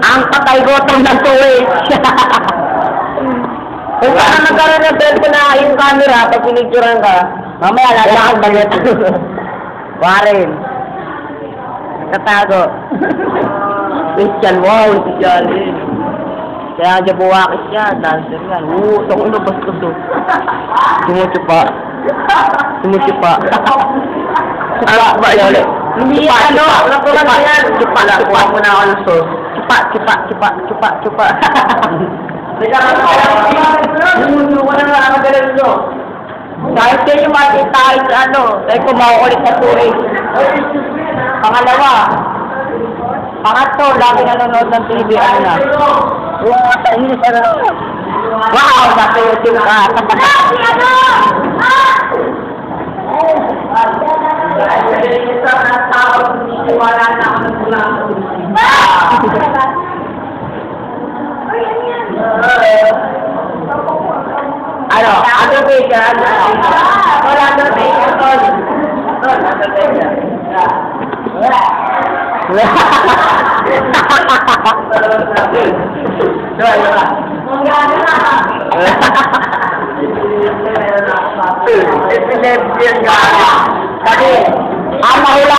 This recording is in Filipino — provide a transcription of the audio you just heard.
Ang patay gutom ng tuwid. Kung saan nagkaroon ng cellphone na yung camera, pag pinicturean ka, mamaya lalakad balit. Warren. Nakatago. Christian, wow, Christian. Kaya dyan buwakis siya, dancer yan. Ito ko labas ko to. Sumusupa. Sumusupa. Supa ba yun? Hindi ano, nakulang yan. Supa, supa mo na ako ng sauce. Supa, supa, supa, supa, supa. Teka ka wala na ako galang nyo. Kahit kayo yung makita kahit ano, dahil kumauulit sa tuwing. Pangalawa, pangatlo, lagi nanonood ng TV, ano na. Wow, nasa YouTube ka. Ano? Undertaker? Wala Undertaker, Tol. Kasi, ang mahula